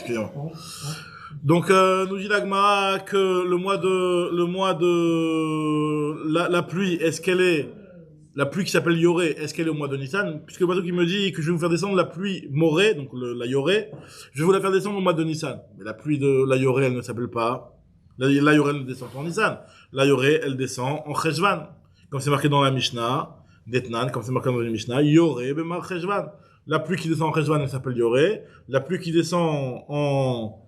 excusez-moi. Donc, nous dit l'Agmara que le mois de la pluie, est-ce qu'elle est la pluie qui s'appelle Yoré, est-ce qu'elle est au mois de Nissan? Puisque le bateau qui me dit que je vais vous faire descendre la pluie Morée, donc la Yoré, je vais vous la faire descendre au mois de Nissan. Mais la pluie de la Yoré, elle ne s'appelle pas. La Yoré, elle ne descend pas en Nissan. La Yoré, elle descend en Cheshvan. Comme c'est marqué dans la Mishnah, Detnan, comme c'est marqué dans la Mishnah, Yoré, Bemar Cheshvan. La pluie qui descend en Cheshvan, elle s'appelle Yoré. La pluie qui descend en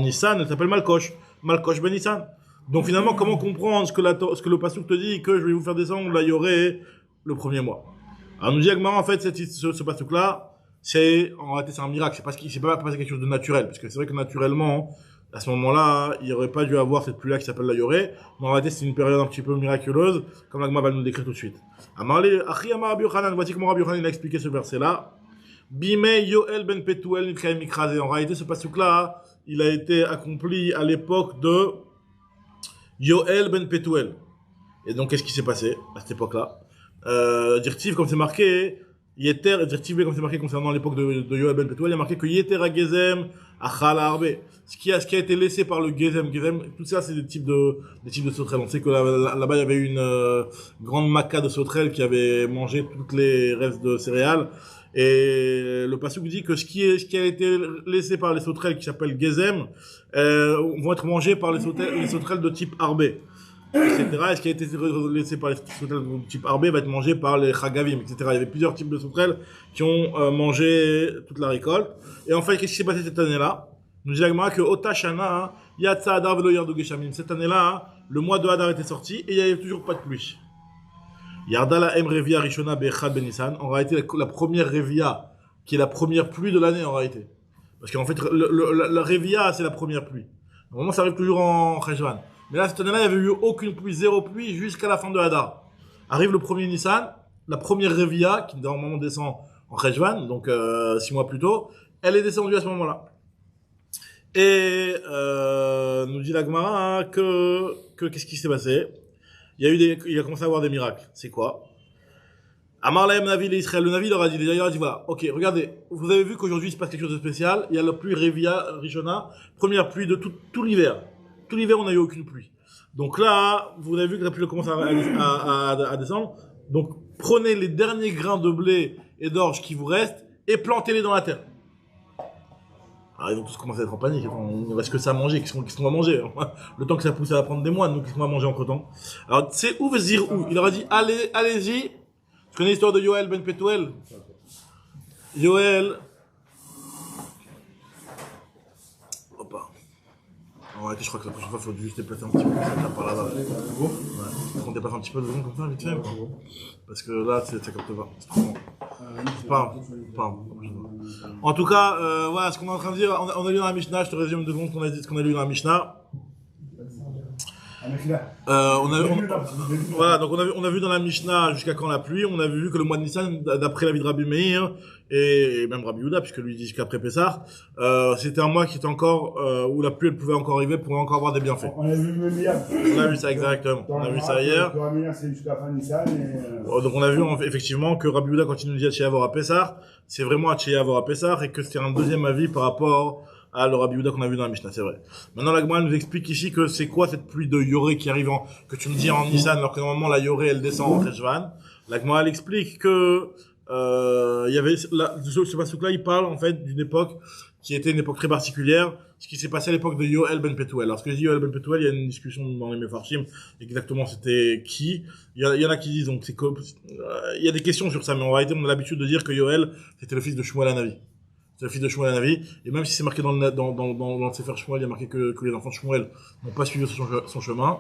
Nissan, elle s'appelle Malkosh. Malkosh ben Nissan. Donc finalement, comment comprendre ce que le pasuk te dit que je vais vous faire descendre la Yoré le premier mois? Alors nous dit Agmara, en fait, ce pasuk-là, en réalité, c'est un miracle. C'est pas passé quelque chose de naturel. Parce que c'est vrai que naturellement, à ce moment-là, il n'y aurait pas dû avoir cette pluie-là qui s'appelle la Yoré. Mais en réalité, c'est une période un petit peu miraculeuse, comme l'Agmara va nous le décrire tout de suite. Voici comment Rabbi Yochanan a expliqué ce verset-là. Bimei Yoel ben Petuel Nitchaim Mikrase. En réalité, ce pasuk-là, il a été accompli à l'époque de Yoel ben Petuel. Et donc, qu'est-ce qui s'est passé à cette époque-là? Dirtiv, comme c'est marqué, Yeter, Dirtiv, comme c'est marqué concernant l'époque de Yoel ben Petuel, il y a marqué que Yeter a Gezem Achal Arbe. Ce qui a été laissé par le Gezem, tout ça, c'est des types de sauterelles. On sait que là-bas, il y avait une grande maca de sauterelles qui avait mangé toutes les restes de céréales. Et le pasuk dit que ce qui a été laissé par les sauterelles qui s'appellent Gezem, vont être mangés par les sauterelles de type Arbé, etc. Et ce qui a été laissé par les sauterelles de type Arbé va être mangé par les Chagavim, etc. Il y avait plusieurs types de sauterelles qui ont mangé toute la récolte. Et en fait, qu'est-ce qui s'est passé cette année-là? Nous dit l'Agmara que Ota Shana, Yatsa Adar Velo Yardu Geshamim. Cette année-là, le mois de Hadar était sorti et il n'y avait toujours pas de pluie. Yardala Em Revia Rishona Bechad Ben Nissan. En réalité, la première Revia, qui est la première pluie de l'année en réalité. Parce qu'en fait, la Revia, c'est la première pluie. Normalement, ça arrive toujours en Cheshvan. Mais là, cette année-là, il n'y avait eu aucune pluie, zéro pluie, jusqu'à la fin de Hadar. Arrive le premier Nissan, la première Revia, qui normalement descend en Cheshvan, donc 6 mois plus tôt, elle est descendue à ce moment-là. Et nous dit l'Agmara que qu'est-ce qui s'est passé? Il a commencé à avoir des miracles. C'est quoi? Amar lahem Navi l'Israël. Le Navi leur a dit, il a dit voilà, ok, regardez, vous avez vu qu'aujourd'hui il se passe quelque chose de spécial. Il y a la pluie Revia Rishona, première pluie de tout l'hiver. Tout l'hiver, on n'a eu aucune pluie. Donc là, vous avez vu que la pluie commence à descendre. Donc prenez les derniers grains de blé et d'orge qui vous restent et plantez-les dans la terre. Alors ils vont tous commencer à être en panique. Il ne reste que ça à manger. Qu'est-ce qu'on va manger? Le temps que ça pousse, ça va prendre des mois. Nous, qu'est-ce qu'on va manger entre temps? Alors, c'est où Vezir où? Il leur a dit, allez-y. Tu connais l'histoire de Yoel ben Petuel? Yoel. Hop. En réalité, je crois que la prochaine fois, il faut juste déplacer un petit peu. Ça par là-bas. Ouais. On déplace un petit peu devant comme ça, vite fait. Parce que là, ça capte pas. C'est trop bon. Pas. En tout cas, voilà ce qu'on est en train de dire. On a lu dans la Mishnah, je te résume 2 secondes ce qu'on a lu dans la Mishnah. Voilà, donc on a vu dans la Mishnah jusqu'à quand la pluie. On a vu que le mois de Nissan, d'après l'avis de Rabbi Meir et même Rabbi Yehuda, puisque lui dit qu'après Pessah, c'était un mois qui était encore où la pluie elle pouvait encore arriver, pouvait encore avoir des bienfaits. On a vu hier. On a vu ça exactement. On a vu ça hier. C'est jusqu'à la fin de Nissan. Donc on a vu effectivement que Rabbi Yehuda, quand il nous dit Atcheyavor à Pessah, c'est vraiment Atcheyavor à Pessah et que c'est un deuxième avis par rapport à le Rabbi Yehuda qu'on a vu dans la Mishnah, c'est vrai. Maintenant, la Gemara nous explique ici que c'est quoi cette pluie de Yoré qui arrive que tu me dis en Nissan, alors que normalement la Yoré elle descend en Cheshvan. La Gemara elle explique que il y avait ce pasuk-là, il parle en fait d'une époque qui était une époque très particulière, ce qui s'est passé à l'époque de Yoel ben Petuel. Alors ce que je dis Yoel ben Petuel, il y a une discussion dans les Mefarshim, exactement c'était qui. Il y en a qui disent donc c'est il y a des questions sur ça, mais en réalité on a l'habitude de dire que Yoel c'était le fils de Shmuel Hanavi. C'est le fils de Shmuel Hanavi, et même si c'est marqué dans le Sefer Shmuel, il y a marqué que les enfants de Shmuel n'ont pas suivi son chemin,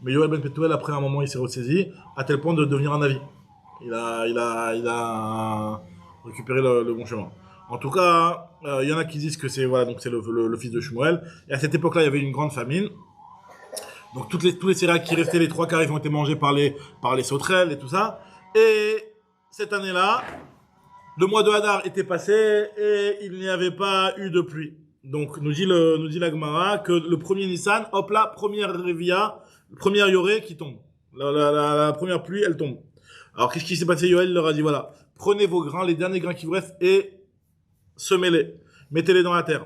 mais Yoel ben Petuel, après un moment, il s'est ressaisi, à tel point de devenir un Navi. Il a récupéré le bon chemin. En tout cas, il y en a qui disent que c'est, voilà, donc c'est le fils de Shmuel, et à cette époque-là, il y avait une grande famine, donc tous les céréales qui restaient, les 3 quarts, ils ont été mangés par les sauterelles et tout ça, et cette année-là, le mois de Hadar était passé et il n'y avait pas eu de pluie. Donc, nous dit la Gemara que le premier Nissan, hop là, première Revia, première Yoré qui tombe. La première pluie, elle tombe. Alors, qu'est-ce qui s'est passé? Yoel leur a dit, voilà, prenez vos grains, les derniers grains qui vous restent et semez-les, mettez-les dans la terre.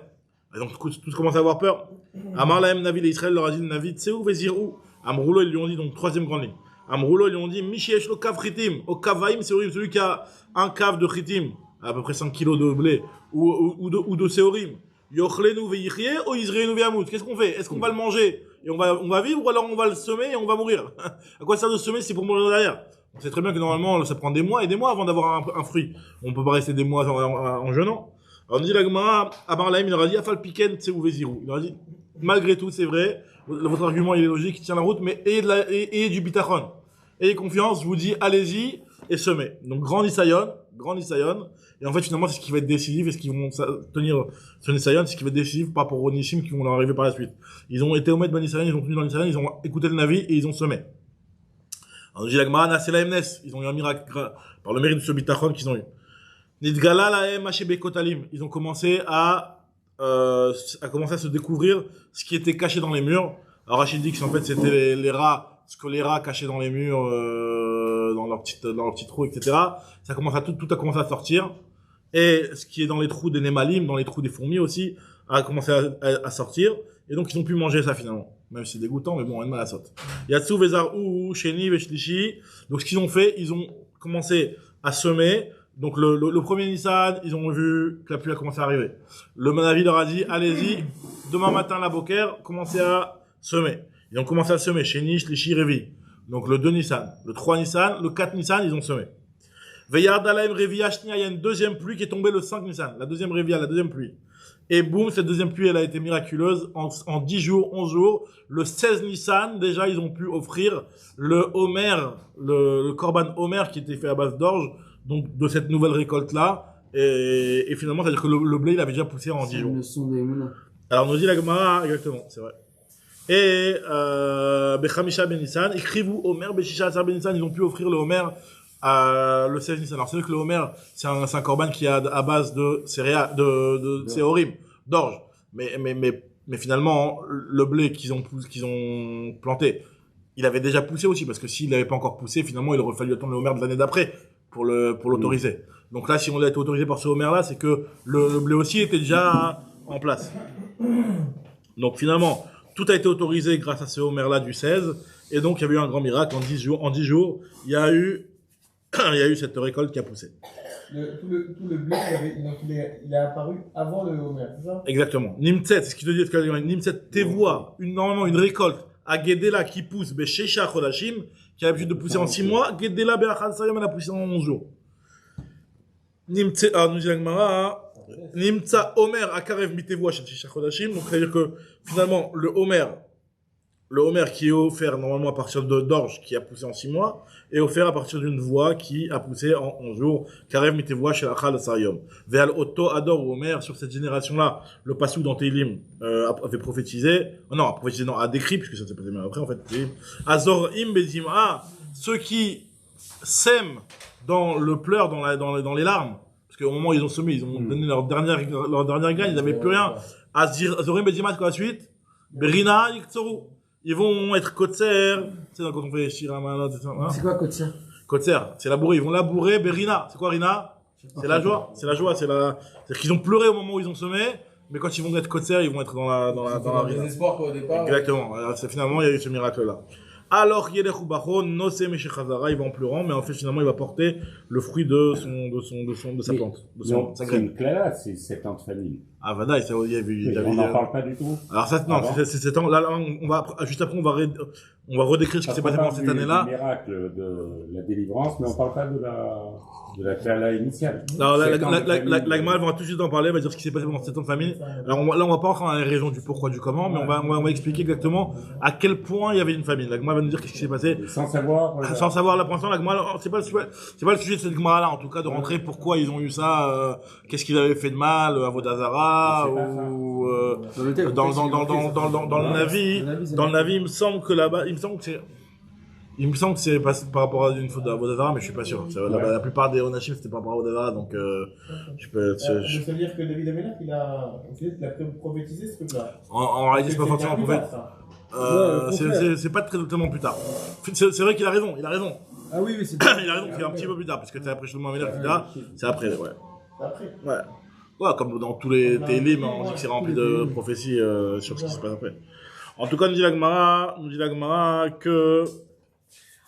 Et donc, tous commencent à avoir peur. Amar lahem Navi d'Israël leur a dit, Navi, Tseou Vezirou. Amroulo, ils lui ont dit, donc, troisième grande ligne. Amroulo, ils lui ont dit, Mishiesh lo kav chitim. Au kavaim, c'est horrible, celui qui a un cave de chitim, à peu près 5 kilos de blé, ou de séorim. Yochlenu veyichye, o izreenu veyamout. Qu'est-ce qu'on fait? Est-ce qu'on va le manger et on va vivre, ou alors on va le semer et on va mourir? À quoi ça sert de semer? C'est pour mourir derrière. On sait très bien que normalement, ça prend des mois et des mois avant d'avoir un fruit. On peut pas rester des mois en jeûnant. Alors, on dit la Gemara, Amar Lahem, il leur a dit, Afal Piken, Tseou Vezirou. Il leur a dit, malgré tout, c'est vrai, votre argument, il est logique, il tient la route, mais ayez du bitachon. Ayez confiance, je vous dis, allez-y et semez. Donc, grand Nisayon. Et en fait, finalement, c'est ce qui va être décisif et ce qui vont tenir ce Nisayon, c'est ce qui va être décisif par rapport aux Nissim qui vont leur arriver par la suite. Ils ont été au maître Nisayon, ils ont tenu dans Nisayon, ils ont écouté le Navi et ils ont semé. Alors, on dit la Gemara, Nasela Emnes. Ils ont eu un miracle par le mérite de ce bitachon qu'ils ont eu. Nidgala lahem Kotalim. Ils ont commencé à se découvrir ce qui était caché dans les murs. Alors Rachid dit que en fait c'était les rats, ce que les rats cachaient dans les murs, dans leurs petits trous, etc. Tout a commencé à sortir. Et ce qui est dans les trous des némalim, dans les trous des fourmis aussi, a commencé à sortir. Et donc ils ont pu manger ça finalement. Même si c'est dégoûtant, mais bon, on a mal à saute. Yatsu vezar ou sheni veshlishi. Donc ce qu'ils ont fait, ils ont commencé à semer. Donc le premier Nissan, ils ont vu que la pluie a commencé à arriver. Le Navi leur a dit, allez-y, demain matin la Boker, commencez à semer. Ils ont commencé à semer, Sheni, Shlishi, Revi. Donc le 2 Nissan, le 3 Nissan, le 4 Nissan, ils ont semé. Veyard Alaim Revia Shnia, il y a une deuxième pluie qui est tombée le 5 Nissan, la deuxième Revia, la deuxième pluie. Et boum, cette deuxième pluie, elle a été miraculeuse. En 10 jours, 11 jours, le 16 Nissan, déjà, ils ont pu offrir le Homer, le Korban Homer qui était fait à base d'orge, donc de cette nouvelle récolte-là. Et finalement, c'est-à-dire que le blé, il avait déjà poussé en 10 jours. Le son des moulins. Alors, nous dit la Gemara, exactement, c'est vrai. Et, Bechamisha Ben Nissan, écrivez-vous Homer, Bechisha Asar Ben Nissan, ils ont pu offrir le Homer le 16 Nissan. Alors, c'est vrai que le Homer, c'est un korban qui est à base de céréales, c'est horrible, d'orge. Mais finalement, le blé qu'ils ont planté, il avait déjà poussé aussi, parce que s'il n'avait pas encore poussé, finalement, il aurait fallu attendre le Homer de l'année d'après pour l'autoriser. Donc là, si on a été autorisé par ce Homer-là, c'est que le blé aussi était déjà en place. Donc finalement, tout a été autorisé grâce à ce Homer-là du 16, et donc il y avait eu un grand miracle en 10 jours, il y a eu cette récolte qui a poussé. Tout le blé, il est apparu avant le Homer, c'est ça? Exactement. Nimtset, c'est ce qui te dit, Nimtset, Tevoa, normalement une récolte, à Gedela qui pousse, Shesha Chodashim, qui a l'habitude de pousser en 6 mois, Gedela Be'achad Sayom, elle a poussé en 11 jours. Nimtset, nous dit la Gemara, Nimtsa Omer Akarev Mitevoa Shesha Chodashim, donc c'est-à-dire que finalement, le Homer qui est offert normalement à partir d'orge qui a poussé en 6 mois, est offert à partir d'une voie qui a poussé en 11 jours. Karev Mitevoa Shel Achal Sayom. Ve'al Otto Ador ou Homer, sur cette génération-là, le passou dans Teilim avait prophétisé, a décrit, puisque ça s'est passé même après en fait. Azor Im Bezim'a, ceux qui sèment dans le pleur, dans les larmes, parce qu'au moment où ils ont semé, ils ont donné leur dernière graine, ils n'avaient plus rien. Azorim Bezim'a, quoi la suite? Berina Yiktsoru. Ils vont être kotser, tu sais, quand on fait Shiramana, hein? C'est quoi kotser? Kotser, c'est labourer, ils vont labourer, Berina. C'est quoi Rina? C'est la joie, c'est-à-dire qu'ils ont pleuré au moment où ils ont semé, mais quand ils vont être kotser, ils vont être dans la Rina. Désespoir au départ. Exactement, alors, finalement, il y a eu ce miracle-là. Alors, Yelech Ubacho, Nosé Meshechazara, il va en pleurant, mais en fait, finalement, il va porter le fruit de sa plante, de sa C'est graine. une claire, c'est 70 familles. Ah, Vada, il y avait, On n'en parle pas du tout. alors ça, non, c'est 7 ans. Là, juste après, on va redécrire ce qui s'est passé pendant cette année-là. Du miracle de la délivrance, mais on parle pas de la claire initiale. Alors, la Gemara, elle va tout de suite en parler, elle va dire ce qui s'est passé pendant 7 ans de famille. Alors, là, on va pas rentrer dans les raisons du pourquoi, du comment, mais on va expliquer exactement à quel point il y avait une famine. La Gemara va nous dire qu'est-ce qui s'est passé. Sans savoir. Sans savoir, là, pour l'instant, la Gemara, c'est pas le sujet de cette Gemara-là, en tout cas, de rentrer pourquoi ils ont eu ça, qu'est-ce qu'ils avaient fait de mal, à Vodazara, ou, dans le Navi. Dans le Navi, il me semble que là-bas, il me semble que c'est par rapport à une faute d'Avodazara, mais je suis pas sûr. La plupart des Onashim, c'était par rapport à Avodazara, donc, je peux, Ça veut dire que David Amelach, il a prophétisé ce truc-là. en réalité, c'est pas forcément un prophète. C'est pas totalement plus tard. C'est vrai qu'il a raison, Ah oui, c'est il a raison, c'est un petit peu plus tard, parce que c'est après Shlomo Amelach, etc. C'est après, ouais. Après. Ouais. Ouais, comme dans tous les télim, on dit que c'est rempli de prophéties sur ce qui se passe après. En tout cas, nous dit la Gemara que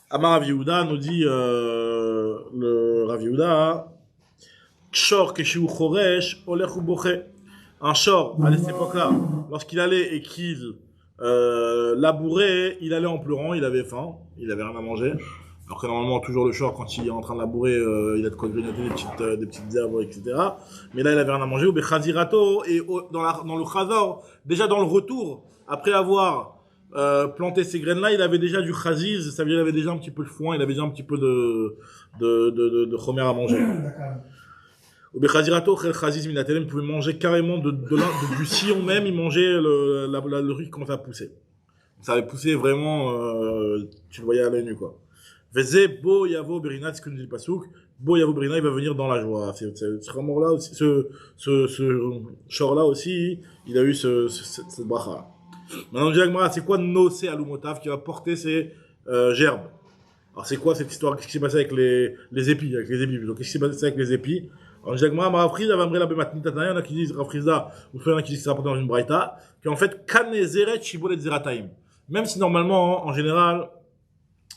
Amar Rav Yehuda nous dit le Rav Yehuda, Kshor keshiu choresh olech uboche. Un shor à cette époque-là, lorsqu'il allait et qu'il labourait, il allait en pleurant, il avait faim, il avait rien à manger. Alors que normalement, toujours le short, quand il est en train de labourer, il a de quoi grignoter des petites herbes, etc. Mais là, il avait rien à manger. Ou bechazirato, et dans le chazor, déjà dans le retour, après avoir planté ces graines-là, il avait déjà du chaziz, ça veut dire qu'il avait déjà un petit peu de foin, il avait déjà un petit peu de chomer à manger. Ou bechazirato, chel chaziz minatelem, il pouvait manger carrément du sillon même, il mangeait le riz qui commençait à pousser. Ça avait poussé vraiment, tu le voyais à l'œil nu, quoi. Vezé bo yavo berina, ce que nous dit le pasouk. Bo yavo berina, il va venir dans la joie. Ce mort-là aussi, ce short-là aussi, il a eu cette bracha. Maintenant, on dit à c'est quoi nosé alumotav qui va porter ces gerbes? Alors, c'est quoi cette histoire? Qu'est-ce qui s'est passé avec les épis? Donc, qu'est-ce qui s'est passé avec les épis? Alors, on dit à Marafrizda va me la bematni tatana. Il y en a qui disent Rafrizda, ou il y en a qui disent que c'est rapporté dans une braïta, qu'en fait, kanezeret shibolet zerataim. Même si normalement, en général,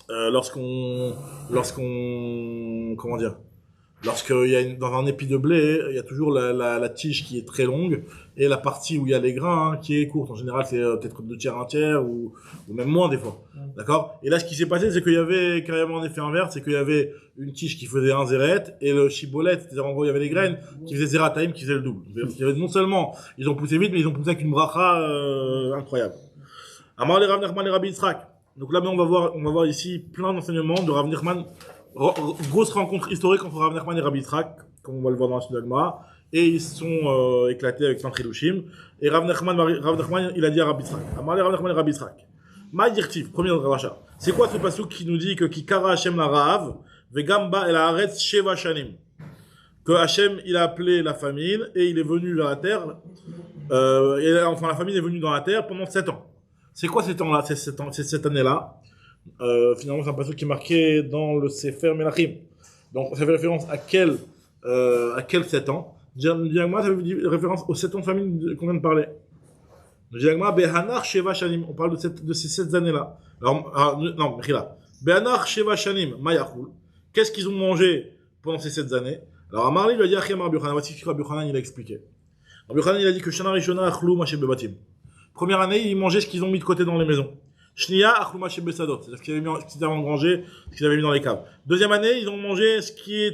lorsqu'il y a dans un épi de blé, il y a toujours la tige qui est très longue et la partie où il y a les grains qui est courte. En général, c'est peut-être 2/3, 1/3 ou même moins des fois. D'accord? Et là, ce qui s'est passé, c'est qu'il y avait carrément un effet inverse, c'est qu'il y avait une tige qui faisait un zéret et le chibolet, c'est-à-dire en gros, il y avait les graines qui faisaient zérataim, qui faisaient le double. Non seulement ils ont poussé vite, mais ils ont poussé avec une bracha incroyable. Amar le Rav Nachman et Rabbi Yitzhak. Donc là, on va voir ici plein d'enseignements de Rav Nachman. Grosse rencontre historique entre Rav Nachman et Rabbi Yitzhak, comme on va le voir dans la suite de la Gemara. Et ils sont éclatés avec plein de chidushim. Et Rav Nachman, il a dit à Rabbi Yitzhak. Amar le Rav Nachman et Rabbi Yitzhak. Ma dirtiv, première dracha. C'est quoi ce pasuk qui nous dit que Kikara Hashem la Rahav, Vegamba el Haaretz Sheva Shanim? Que Hashem, il a appelé la famine et il est venu vers la terre. Enfin, la famine est venue dans la terre pendant 7 ans. C'est quoi ces temps-là? C'est cette année-là. Finalement, c'est un passage qui est marqué dans le Sefer Melachim. Donc, ça fait référence à quel 7 ans? Diagma, ça fait référence aux 7 ans de famine qu'on vient de parler. Diagma, Behanar Sheva Shanim. On parle de ces 7 années-là. Alors, non, Mechila. Behanar Sheva Shanim, Mayachul. Qu'est-ce qu'ils ont mangé pendant ces 7 années? Alors, Amarli lui a dit, Achim Rabbi Yochanan. Voici ce que Rabbi Yochanan, il a expliqué. Rabbi Yochanan, il a dit que Shana Rishona Achlou Mashem Bebatim. Première année, ils mangeaient ce qu'ils ont mis de côté dans les maisons. Shnia Achlou Mashem Besadot. C'est-à-dire ce qu'ils avaient engrangé, ce qu'ils avaient mis dans les caves. Deuxième année, ils ont mangé ce qui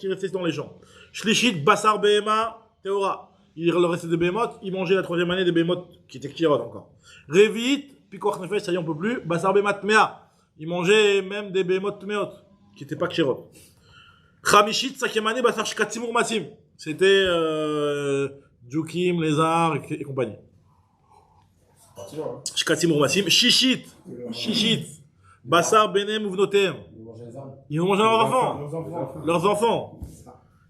restait dans les champs. Shlishit Basar Behema Teora. Il leur restait des bémotes, ils mangeaient la troisième année des bémotes qui étaient kirot encore. Revit, Pikoach Nefesh, ça y est, on peut plus. Basar Behema Tmea. Ils mangeaient même des bémotes Tmeot, qui n'étaient pas kirot. Chamishit, cinquième année, Basar Shkatzimur Masim. C'était, Djukim, lézard et compagnie. Shkatzimur Masim. Shishit, Basar Benem Uvnotem. Ils mangeaient leurs enfants.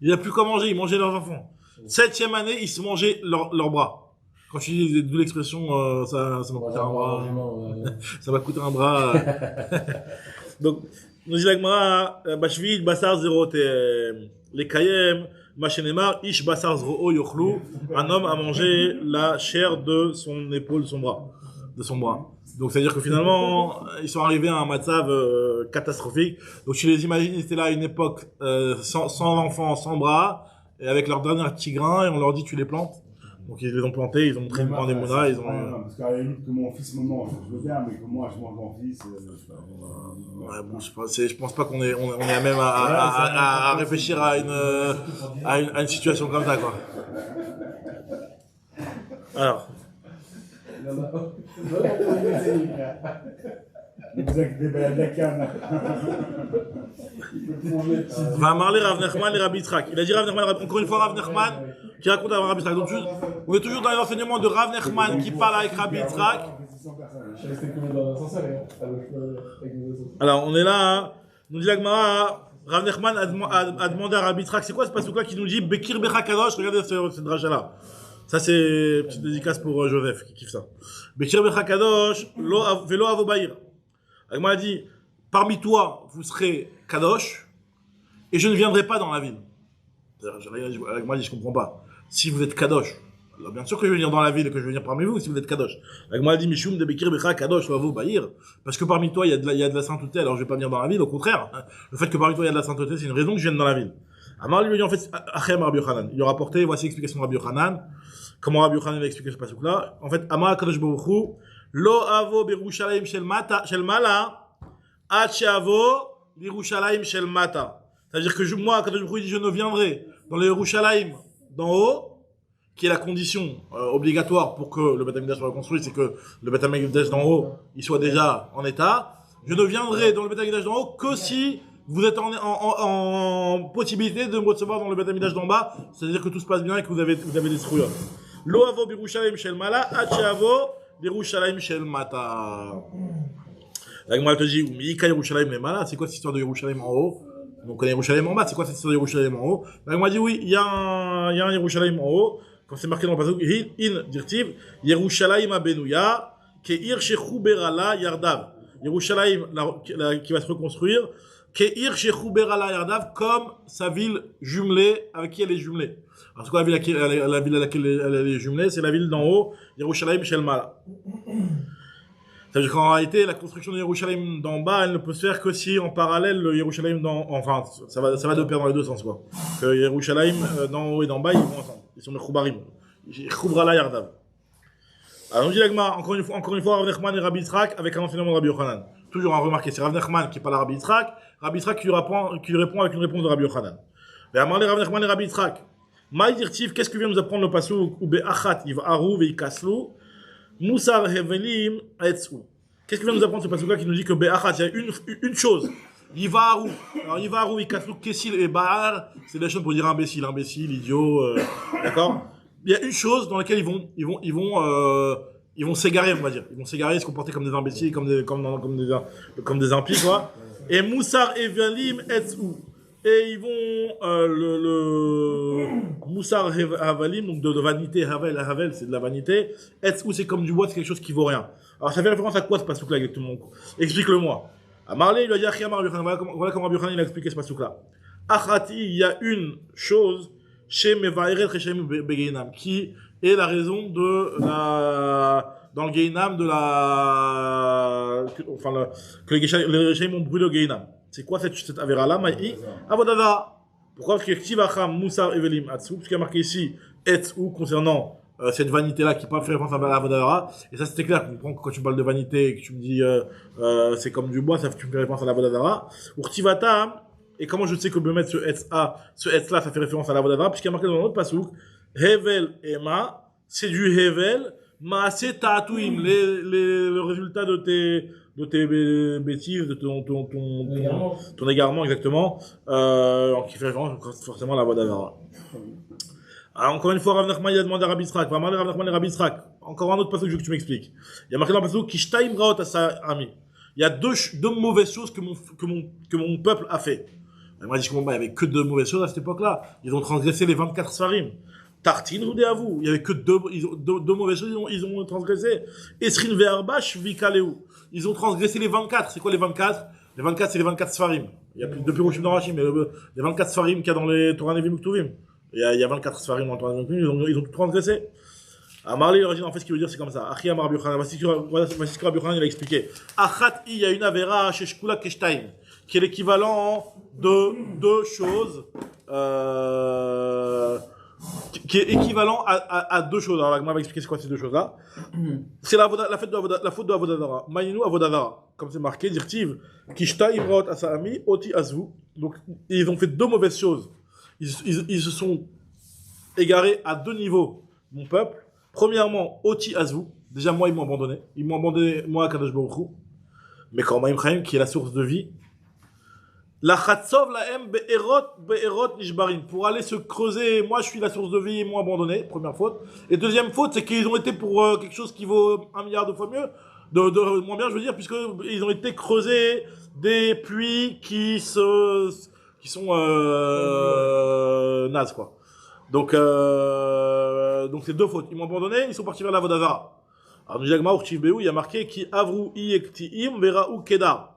Il n'y a plus qu'à manger, ils mangeaient leurs enfants. 7e année, ils se mangeaient leurs bras. Quand je dis d'où l'expression, ça m'a coûté un bras. Ça m'a coûté un bras. Donc, nous dit la Gemara, Bashvit, Basar, Zerot, les Kayem, Machenemar, Ish, Basar, Zero, Yochlu. Un homme a mangé la chair de son épaule, de son bras. Donc, c'est-à-dire que finalement, ils sont arrivés à un matzav catastrophique. Donc, tu les imagines, ils étaient là à une époque sans enfants, sans bras, et avec leur dernier petit grain, et on leur dit, tu les plantes. Donc, ils les ont plantés, ils ont montré une grande émouna, ils ont... Parce qu'à la limite que mon fils me mange, je veux bien, mais que moi je mange mon fils... Ouais, bon, je pense pas qu'on est à même à réfléchir à une situation comme ça, quoi. Alors... Va parler Rav Nachman et Rabbi Yitzhak. Il a dit Rav Nachman, encore une fois Rav Nachman qui raconte à Rabbi Yitzhak. Donc on est toujours dans les enseignements de Rav Nachman qui parle avec Rabbi Yitzhak. Alors on est là, hein. Nous dit la Gemara, Rav Nachman a demandé à Rabbi Yitzhak, c'est quoi ce passage-là qui nous dit Bekir Becha Kadosh? Regardez cette dracha-là. Ça c'est une petite dédicace pour Joseph qui kiffe ça. Bekir Becha Kadosh, velo avo ba'ir. Elle m'a dit, parmi toi, vous serez Kadosh, et je ne viendrai pas dans la ville. Elle m'a dit, je comprends pas. si vous êtes Kadosh. Alors, bien sûr que je vais venir dans la ville et que je vais venir parmi vous si vous êtes Kadosh. La Gemara dit, Mishum de Bekir Becha Kadosh, Lavo Bahir. Parce que parmi toi, il y a de la sainteté, alors je vais pas venir dans la ville, au contraire. Le fait que parmi toi, il y a de la sainteté, c'est une raison que je vienne dans la ville. Amar lui dit, en fait, Achem Rabbi Yochanan. Il a rapporté, voici l'explication de Rabbi Yochanan. Comment Rabbi Yochanan a expliqué ce passage-là. En fait, Amar Kadosh Baruch Hu, Lo Avo Berushalayim Shel Mala, Ad She'avo Birushalayim Shel Mata. C'est-à-dire que moi, Kadosh Baruch Hu dit, je ne viendrai dans les Yerushalayim d'en haut, qui est la condition obligatoire pour que le Beth Amikdash soit reconstruit, c'est que le Beth Amikdash d'en haut, il soit déjà en état. Je ne viendrai dans le Beth Amikdash d'en haut que si vous êtes en possibilité de me recevoir dans le Beth Amikdash d'en bas, c'est-à-dire que tout se passe bien et que vous avez des trouillottes. Lo avo birushalayim shel mala, ad she'avo birushalayim shel mata. La Gemara te dit, Mika Yerushalayim le mala, c'est quoi cette histoire de Yerushalayim en haut? On connaît Yerushalayim en bas, c'est quoi cette histoire de Yerushalayim en haut? La Gemara dit, oui, il y a un Yerushalayim en haut. Comme c'est marqué dans le passage, in dirtiv, Yerushalayim abenouya, ke'ir shechuberala yardav. Yerushalayim, qui va se reconstruire, ke'ir shechuberala yardav, comme sa ville jumelée, avec qui elle est jumelée. Alors c'est quoi la ville à laquelle elle est jumelée? C'est la ville d'en haut, Yerushalayim shel mala. C'est-à-dire qu'en réalité, la construction de Yerushalayim d'en bas, elle ne peut se faire que si en parallèle, le Yerushalayim enfin, ça va de pair dans les deux sens, quoi. Que Yerushalayim d'en haut et d'en bas, ils vont ensemble. Ils sont les Choubarim. Choubrala Yardav. Alors, on dit l'Agma, encore une fois, Rav Nachman et Rabbi Yitzhak avec un enseignement de Rabbi Yochanan. Toujours à remarquer, c'est Rav Nachman qui parle à Rabbi Yitzhak qui lui répond avec une réponse de Rabbi Yochanan. Mais à Marley Rav Nachman et Rabbi Yitzhak. Maïdirtiv, qu'est-ce que vient nous apprendre le passouk ou be'achat yiv aru ve'ikaslu Moussar hevelim etsu. Qu'est-ce que vient nous apprendre ce passouk-là qui nous dit que be'achat, il y a une chose. Yivaru. Alors Yivaru, Ikaslu, Kessil et Baal, c'est des choses pour dire imbécile, idiot, d'accord? Il y a une chose dans laquelle ils vont s'égarer, on va dire. Ils vont s'égarer, se comporter comme des imbéciles, comme des impies, quoi. Et Moussar Evalim etsu. Et ils vont, le Moussar Havalim, donc de vanité, Havel, c'est de la vanité. Etsu, c'est comme du bois, c'est quelque chose qui vaut rien. Alors ça fait référence à quoi ce passouk-là exactement? Explique-le-moi. À Marley, il lui a dit, voilà comment Rabbi Yochanan il a expliqué ce passouk-là. Achati, il y a une chose chez Mevaïret Reshaim Begeinam, qui est la raison dans le Geinam que les Reshaim ont brûlé au Geinam. C'est quoi cette avéra-là, Maï? Avodada. Pourquoi? Parce que Ktivacham Moussar Evelim Atsu, parce qu'il y a marqué ici, Etsu, concernant cette vanité-là qui pas fait référence à la Vodadara. Et ça, c'était clair. Tu comprends que quand tu parles de vanité et que tu me dis, c'est comme du bois, ça, tu me fais référence à la Vodadara. Urtivata, et comment je sais que mettre ce Etz-là, ça fait référence à la Vodadara, puisqu'il y a marqué dans l'autre passouk, Hevel Ema, c'est du Hevel, Maase Ta'atuim, le résultat de tes bêtises, de ton égarement, exactement, qui fait référence forcément à la Vodadara. Alors, encore une fois, Rav Nachman il a demandé à Rabbi Yitzhak. Rav Nachman et Rabbi Yitzhak. Encore un autre passage que je veux que tu m'expliques. Il y a marqué dans le passage Kishtaim Raot Asa Ami. Il y a deux mauvaises choses que mon peuple a fait. Il m'a dit qu'il n'y avait que deux mauvaises choses à cette époque-là. Ils ont transgressé les 24 Sfarim. Tartine ou Deavou. Il y avait que deux mauvaises choses, ils ont transgressé. Esrin Ve'arbash Vikaleu. Ils ont transgressé les 24. C'est quoi les 24? Les 24, c'est les 24 Sfarim. Il y a plus depuis Roshim dans Rachim, mais les 24 Sfarim qu'il y a dans les Torah Nevim Uktuvim. Il y a 24 Sfarim dans le Torah Nevim Uktuvim, ils ont tout transgressé. À Marley, il en fait, ce qu'il veut dire, c'est comme ça. Achia Rabbi Yochanan. Voici ce que Rabbi Yochanan, il a expliqué. Achat, il y a une avera chez Shkula Keshtaim, qui est l'équivalent de deux choses, qui est équivalent à deux choses. Alors, là, va expliquer c'est quoi ces deux choses-là. C'est la faute de Avodadara. Maïnou Avodadara. Comme c'est marqué, dirtiv, Kishtaim Raot Asaami, Oti Azvu. Donc, ils ont fait deux mauvaises choses. Ils se sont égarés à deux niveaux, mon peuple. Premièrement, Oti Azvu. Déjà, moi, ils m'ont abandonné. Ils m'ont abandonné, moi, Kadosh Baruch Hu. Mais quand Maïm Chaim, qui est la source de vie. La Chatzov, la M, Be'erot, Nishbarim. Pour aller se creuser, moi, je suis la source de vie, ils m'ont abandonné. Première faute. Et deuxième faute, c'est qu'ils ont été pour quelque chose qui vaut 1 milliard de fois mieux. De moins bien, je veux dire, puisqu'ils ont été creusés des puits qui sont nazes, quoi. Donc c'est deux fautes. Ils m'ont abandonné, ils sont partis vers la Vodazara. Alors, nous disons, il y a marqué qui avru iektiim vera'u kedar.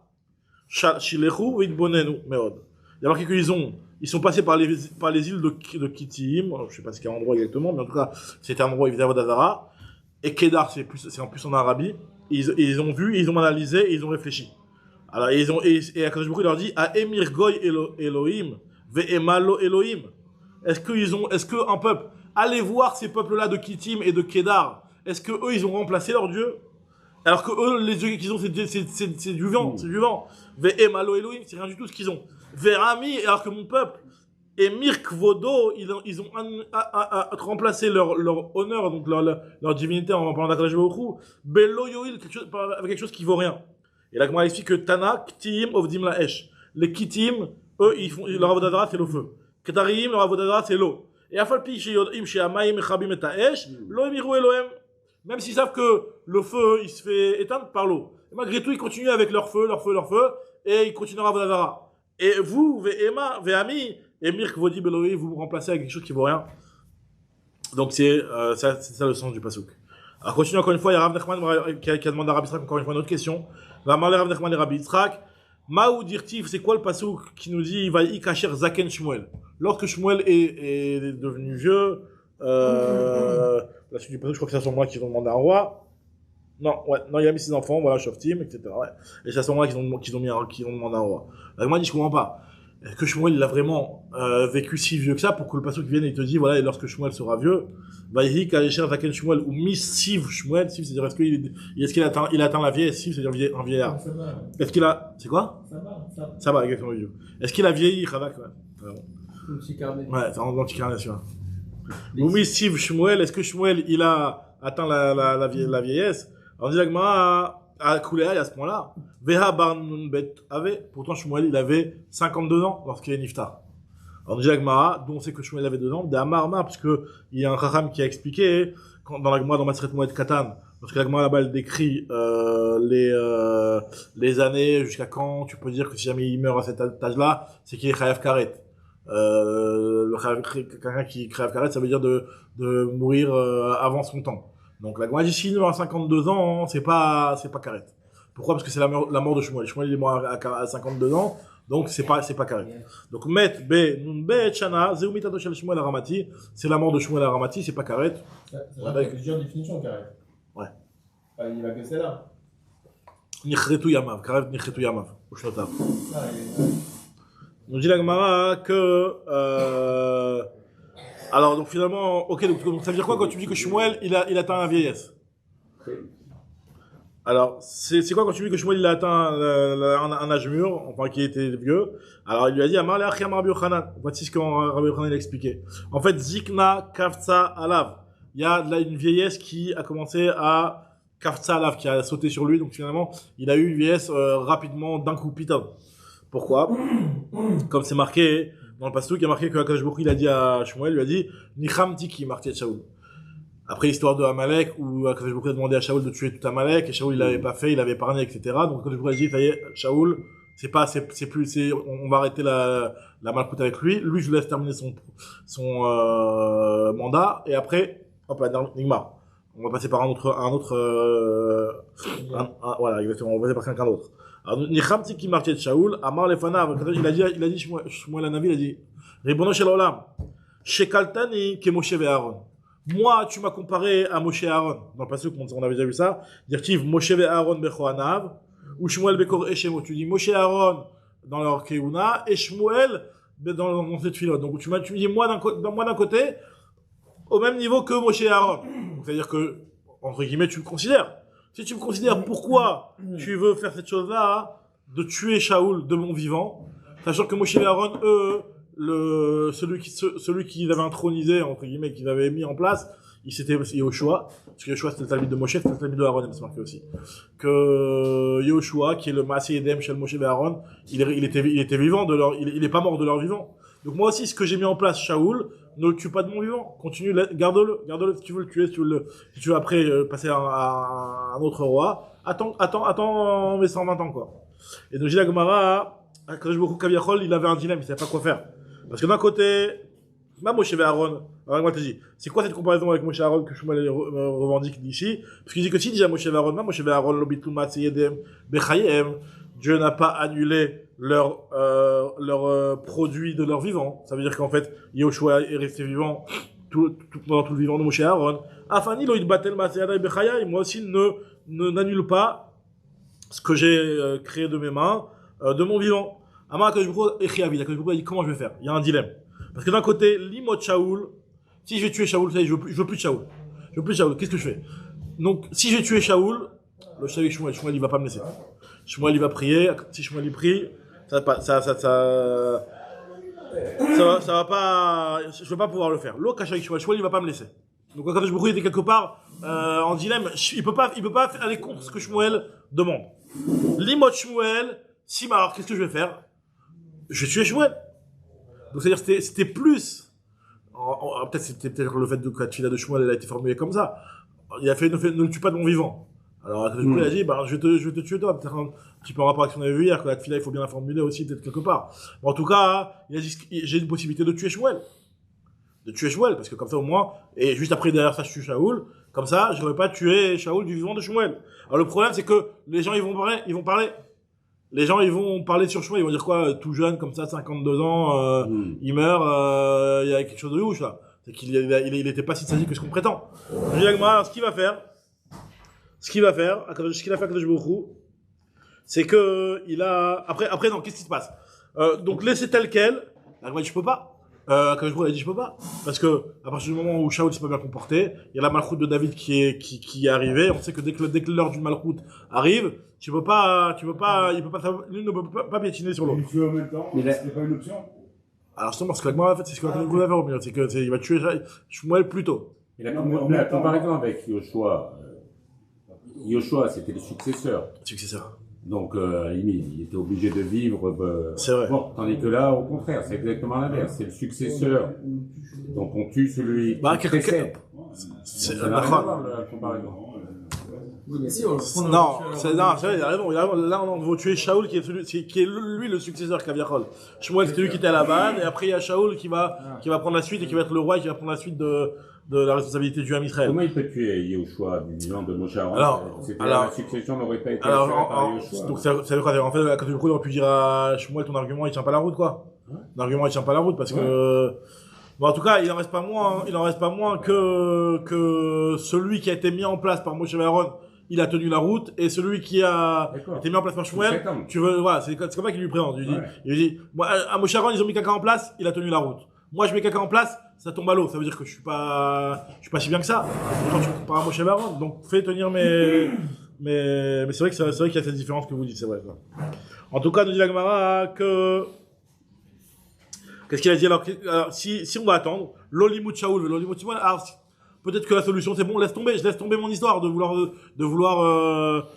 Shilechu vitbonenu meod. Il y a marqué qu'ils ont ils sont passés par les îles de Kittim, je sais pas c'est quel endroit exactement, mais en tout cas, c'était un endroit où ils faisaient Vodazara, et Kedar, c'est en plus en Arabie, ils ont vu, ils ont analysé, et ils ont réfléchi. Alors, et Akadosh Baruch Hu leur dit, à Emir Goy Elohim, Ve'emalo Elohim. Est-ce qu'un peuple, allez voir ces peuples-là de Kittim et de Kedar, est-ce que eux, ils ont remplacé leur Dieu? Alors que eux, les dieux qu'ils ont, c'est du vent, c'est du vent. Ve'emalo Elohim, c'est rien du tout ce qu'ils ont. Ve'ami, alors que mon peuple, et Mirkvodo, ils ont remplacé leur honneur, donc leur divinité en parlant d'Akadosh Baruch Hu, Belo Yoil, avec quelque chose qui vaut rien. Et là, comment il explique que Tana, Ktim, Ovdim la Esh. Les Kittim, eux, leur avodadara, c'est le feu. Ketarim, leur avodadara, c'est l'eau. Et Afalpi, chez Yodim, chez Amaim, Echabim et Taesh, lo emiru Elohem. Même s'ils savent que le feu, il se fait éteindre par l'eau. Et malgré tout, ils continuent avec leur feu, et ils continuent à avodadara. Et vous, Ve'ema, Ve'ami, et Mirk Vodi Beloi, vous me remplacez avec quelque chose qui vaut rien. Donc c'est ça le sens du pasuk. Alors continue encore une fois, il y a Rav Nachman qui a demandé à Rabbi Yitzhak encore une fois une autre question. Va parler Rav Nachman et Rabbi Yitzhak. Maou dirtif, c'est quoi le pasuk qui nous dit va y kacher Zaken Shmuel? Lorsque Shmuel est devenu vieux, la suite du pasuk, je crois que c'est à ce moment-là qu'ils ont demandé un roi. Non, il a mis ses enfants, voilà, Shoftim, etc. Ouais. Et c'est à ce moment-là qu'ils ont demandé un roi. Alors moi, je comprends pas. Est-ce que Shmuel, il a vraiment vécu si vieux que ça pour que le pasuk vienne et te dit, voilà, et lorsque Shmuel sera vieux, Vaïhi, Kalecher, Zaken Shmuel, ou Missiv Shmuel, Siv, c'est-à-dire, est-ce qu'il a atteint la vieille, Siv, c'est-à-dire un vieillard. Est-ce qu'il a, c'est quoi? Ça va, exactement, vieux. Est-ce qu'il a vieilli, Ravak, ouais. Ouais, c'est en anticarnation. Ou Missiv Shmuel, est-ce que Shmuel, il a atteint la vieillesse? Alors, on dit l'Agmara à Kouléa, à ce point-là. Veha Barnun Bet avait, pourtant Shmuel, il avait 52 ans lorsqu'il est Niftar. Alors, on dit l'Agmara, d'où on sait que Shmuel avait 2 ans, d'Amarma, parce que il y a un Chacham qui a expliqué, dans l'Agmara, dans Maseret Moed Katan, parce que l'Agmara là-bas, elle décrit, les années, jusqu'à quand tu peux dire que si jamais il meurt à cet âge-là, c'est qu'il est Chayav Karet. Quelqu'un qui est Chayav Karet, ça veut dire de mourir, avant son temps. Donc la Gemara dit si il meurt à 52 ans, c'est pas carré. Pourquoi? Parce que c'est la mort de Shmuel. Shmuel il est mort à 52 ans, donc c'est pas carré. Donc Met Be Nun Be Chana Zeumita Shel Shmuel Aramati, c'est la mort de Shmuel Aramati, c'est pas carré. C'est vrai qu'il y a plusieurs définitions carré. Ouais. Il va que celle-là. Nichretu Yamav, carré Nichretu Yamav, au Shnotav. Nous dit la Gemara que alors, donc finalement, ok, donc ça veut dire quoi quand tu dis que Shmuel, il atteint la vieillesse? Alors, c'est quoi quand tu dis que Shmuel, il a atteint un âge mûr, enfin, qui était vieux? Alors, il lui a dit, Amar le Achia Rabbi Yochanan. Voici ce que Rabbi Yochanan a expliqué. En fait, Zikna Kafza Alav. Il y a là une vieillesse qui a commencé à Kafza Alav, qui a sauté sur lui, donc finalement, il a eu une vieillesse rapidement d'un coup, putain. Pourquoi? Comme c'est marqué, dans le pasuk, il y a marqué que Akadosh Baruch Hu, il a dit à Shmuel, il lui a dit, Nicham Tiki, Marti Shaoul. Après l'histoire de Amalek, où Akadosh Baruch Hu a demandé à Shaoul de tuer tout Amalek, et Shaoul, il l'avait pas fait, il avait épargné, etc. Donc Akadosh Baruch Hu a dit, ça y est, Shaoul, on va arrêter la malchoute avec lui. Lui, je laisse terminer son mandat, et après, hop, Nigmar. On va passer par un autre, voilà, exactement, on va passer par quelqu'un d'autre. Alors, Nichamti qui marchait de Shaoul, Amar Lefanav, il a dit, Shmuel Hanavi, il a dit, Ribono Shel Olam, Shekaltani ke Moshe ve Aaron. Moi, tu m'as comparé à Moshe et Aaron. Dans le passage, on avait déjà vu ça. Dire-t-il, Moshe ve Aaron bechoanav, ou Shmuel bekor eshemo. Tu dis Moshe et Aaron dans leur keuna, et Shmuel dans cette filote. Donc, tu me dis, moi d'un côté, au même niveau que Moshe et Aaron. C'est-à-dire que, entre guillemets, tu me considères. Si tu me considères, pourquoi tu veux faire cette chose-là, de tuer Shaoul de mon vivant, sachant que Moshe et Aaron, eux, celui qui avait intronisé, entre guillemets, qu'ils avaient mis en place, c'était Yoshua, parce que Yoshua c'était le talmid de Moshe, c'était le talmid de Aaron, c'est marqué aussi. Que Yoshua, qui est le Maaseh Edem chez Moshe et Aaron, il était vivant il est pas mort de leur vivant. Donc moi aussi, ce que j'ai mis en place, Shaoul, ne le tue pas de mon vivant. Continue, garde-le si tu veux le tuer, si tu veux après passer à un autre roi. Attends mes 120 ans, quoi. Et donc, j'ai la Gemara, quand je me Kaviachol, il avait un dilemme, il savait pas quoi faire. Parce que d'un côté, même Moshe et Aaron, alors moi, je te dis, c'est quoi cette comparaison avec Moshe et Aaron que Shmuel revendique d'ici? Parce qu'il dit que si déjà Moshe et Aaron, même Moshe et Aaron, l'obitum matzeyedem bechayem, Dieu n'a pas annulé produit de leur vivant. Ça veut dire qu'en fait, Yoshua est resté vivant pendant tout le vivant de Moshe et Aaron. Afani lo itbatel ma'aseh bechayai. Moi aussi, n'annule pas ce que j'ai créé de mes mains, de mon vivant. Amar Akadosh Baruch Hu echiavid. Akadosh Baruch Hu a dit comment je vais faire. Il y a un dilemme. Parce que d'un côté, limot Shaoul, si je vais tuer Shaoul, je veux plus de Shaoul. Je veux plus de Shaoul. Qu'est-ce que je fais? Donc, si j'ai tué Shaoul, le Shmuel, Shmuel, il va pas me laisser. Shmuel, il va prier. Si Shmuel, il prie, ça va pas, je vais pas pouvoir le faire. L'autre, avec Shmuel, il va pas me laisser. Donc, quand je me était quelque part, en dilemme, il peut pas aller contre ce que Shmuel demande. Limot Shmuel, alors, qu'est-ce que je vais faire? Je vais tuer Shmuel. Donc, c'est-à-dire, c'était plus, peut-être c'était peut-être le fait que la tefila de Shmuel, elle a été formulée comme ça. Il a fait, ne le tue pas de mon vivant. Alors, il a dit, je vais te tuer toi. Peut-être un petit peu en rapport avec ce qu'on avait vu hier, que la tefila, il faut bien la formuler aussi, peut-être quelque part. Mais en tout cas, il a dit, j'ai une possibilité de tuer Shmuel. Parce que comme ça, au moins, et juste après, derrière ça, je tue Shaoul. Comme ça, je n'aurais pas tué Shaoul du vivant de Shmuel. Alors, le problème, c'est que les gens, ils vont parler. Les gens, ils vont parler sur Shmuel. Ils vont dire quoi, tout jeune, comme ça, 52 ans, il meurt, il y a quelque chose de louche, là. C'est qu'il était pas si sadique que ce qu'on prétend. Alors, ce qu'il va faire, ce qu'il a fait Akadosh Baruch Hu, c'est que après non, qu'est-ce qui se passe? Donc laisser tel quel, je peux pas. Akadosh Baruch Hu a dit je peux pas, parce que à partir du moment où Shaoul s'est pas bien comporté, il y a la malchoute de David qui est arrivée. On sait que dès que l'heure du malchoute arrive, il ne peut pas piétiner sur l'autre. Il fait en même temps, c'est pas une option. Alors justement, ce que l'Agmara a fait, c'est ce que l'Agmara va faire au milieu, c'est qu'il va tuer Shmuel plus tôt. Et la comparaison avec Yoshua, c'était le successeur. Donc, il était obligé de vivre. C'est vrai. Bon, tandis que là, au contraire, c'est exactement l'inverse. C'est le successeur. Donc, on tue celui qui précède. C'est la comparaison. Oui, mais si, c'est vrai, il a raison. Là, on veut tuer Shaoul, qui est lui le successeur Kaviachol. Shmuel, c'était lui qui était à la vanne, et après, il y a Shaoul qui va prendre la suite, et qui va être le roi, et qui va prendre la suite de la responsabilité du Ham Israël. Comment il peut tuer Yoshua du vivant de Moshe Aaron? La succession n'aurait pas été assurée par Yoshua. Donc, ça veut quoi? En fait, quand tu aurais pu dire à Shmuel, ton argument, il tient pas la route, quoi. L'argument, il tient pas la route, parce que, bon, en tout cas, il en reste pas moins que celui qui a été mis en place par Moshe Aaron, il a tenu la route, et celui qui a été mis en place par Shmuel, c'est comme ça qu'il lui présente. Il lui dit, moi, à Moshe Aaron, ils ont mis quelqu'un en place, il a tenu la route. Moi, je mets quelqu'un en place, ça tombe à l'eau. Ça veut dire que je suis pas si bien que ça. Pourtant, tu me compares à Moshe Aaron. Donc, fais tenir mais c'est vrai qu'il y a cette différence que vous dites, c'est vrai, ça. En tout cas, nous dit la Gemara qu'est-ce qu'il a dit alors, si on va attendre, l'Olimut Shaoul, l'Olimut Shmuel, alors, peut-être que la solution, c'est bon, je laisse tomber mon histoire de vouloir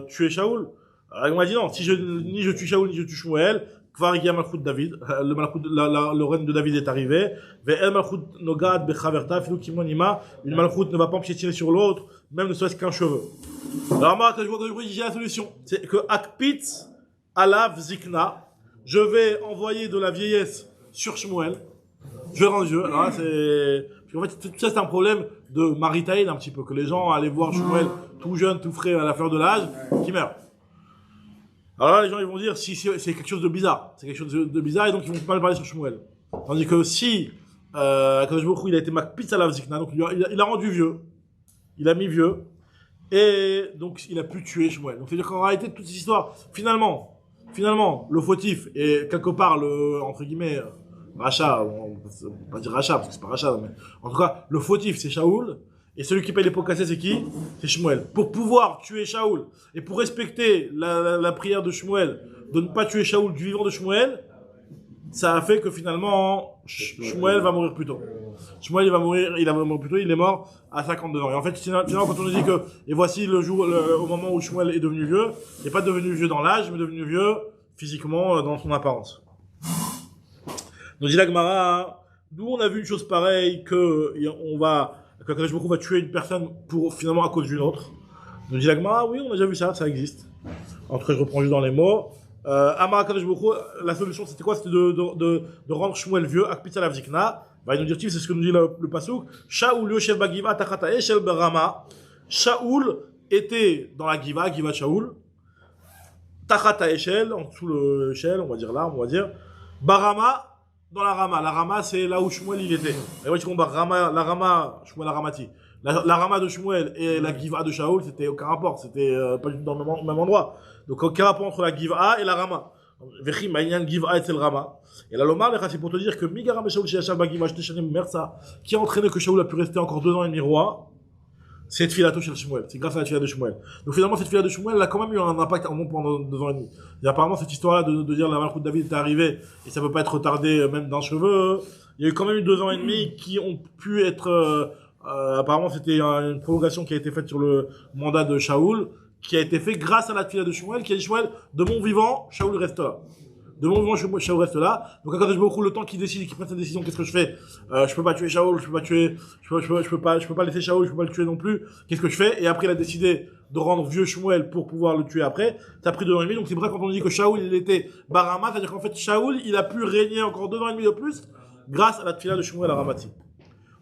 tuer Shaoul. Alors, on m'a dit non, ni je tue Shaoul, ni je tue Shmuel, Kvar Malchut David, le règne de David est arrivé. Ve'el Malchut Nogad Bechaverta, Filou Kimon Ima, une Malchut ne va pas piétiner sur l'autre, même ne serait-ce qu'un cheveu. Alors, moi, quand je vois que j'ai la solution, c'est que Akpitz Alav Zikna, je vais envoyer de la vieillesse sur Shmuel, je vais rendre Dieu. Alors là, en fait, tout ça, c'est un problème de Maritaïd, un petit peu, que les gens allaient voir Shmuel tout jeune, tout frais, à la fleur de l'âge, qui meurt. Alors là, les gens, ils vont dire, si c'est quelque chose de bizarre. C'est quelque chose de bizarre, et donc ils vont mal parler sur Shmuel. Tandis que si, Akadosh Baruch Hu, il a été Makpitz Alav Zikna, donc il a rendu vieux. Il a mis vieux. Et donc, il a pu tuer Shmuel. Donc, c'est-à-dire qu'en réalité, toute cette histoire, finalement, le fautif est quelque part entre guillemets, rachat, on peut pas dire rachat, parce que c'est pas rachat, mais en tout cas, le fautif, c'est Shaoul. Et celui qui paye les pots cassés, c'est qui? C'est Shmuel. Pour pouvoir tuer Shaoul, et pour respecter la prière de Shmuel, de ne pas tuer Shaoul du vivant de Shmuel, ça a fait que finalement, Shmuel va mourir plus tôt. Shmuel, il va mourir plus tôt, il est mort à 52 ans. Et en fait, finalement, quand on nous dit que, et voici le jour, au moment où Shmuel est devenu vieux, il n'est pas devenu vieux dans l'âge, mais devenu vieux physiquement, dans son apparence. Nous dit la Gemara, d'où on a vu une chose pareille, que Akadosh Baruch Hu va tuer une personne finalement à cause d'une autre. Nous dit la Gemara, oui, on a déjà vu ça existe. En tout cas, je reprends juste dans les mots. Amar Akadosh Baruch Hu, la solution c'était quoi? C'était de rendre Shmuel vieux, Akpitz Alav Zikna. Va nous dire, c'est ce que nous dit le pasuk. Shaoul Yoshev Bagiva Tachata Eshel Berama. Shaoul était dans la Giva Shaoul, Tachata Eshel, en dessous le Eshel, on va dire l'arbre, on va dire. Barama, dans la Rama. La Rama, c'est là où Shmuel il était. Et ouais, tu comprends, la Rama, Shmuel la Ramati. La Rama de Shmuel et la Giva de Shaoul, c'était aucun rapport. C'était pas du tout dans le même endroit. Donc, aucun rapport entre la Giva et la Rama. Vechi, Maïnyan, Giva et c'est le Rama. Et la Lomar, c'est pour te dire que Migaram et Shaoul, chez Hachal Bagiva, Mersa, qui a entraîné que Shaoul a pu rester encore 2 ans et demi roi. C'est Tfilato chez Shmuel. C'est grâce à la Tfila de Shmuel. Donc finalement, cette Tfila de Shmuel, elle a quand même eu un impact en monde pendant 2 ans et demi. Et apparemment, cette histoire-là de dire la Malchut de David est arrivée et ça peut pas être retardé même d'un cheveu. Il y a eu quand même eu 2 ans et demi qui ont pu être, apparemment, c'était une prolongation qui a été faite sur le mandat de Shaoul, qui a été fait grâce à la Tfila de Shmuel, qui a dit Shmuel, de mon vivant, Shaoul reste là. De mon vivant, Shaoul reste là. Donc, quand je me beaucoup le temps qu'il décide, qu'il prenne sa décision, qu'est-ce que je fais? Je peux pas tuer Shaoul, je peux pas laisser Shaoul, je peux pas le tuer non plus. Qu'est-ce que je fais? Et après, il a décidé de rendre vieux Shmuel pour pouvoir le tuer après. Ça a pris 2 ans et demi. Donc, c'est vrai quand on dit que Shaoul, il était Barama, c'est-à-dire qu'en fait, Shaoul, il a pu régner encore 2 ans et demi de plus grâce à la tfila de Shmuel à Ramati.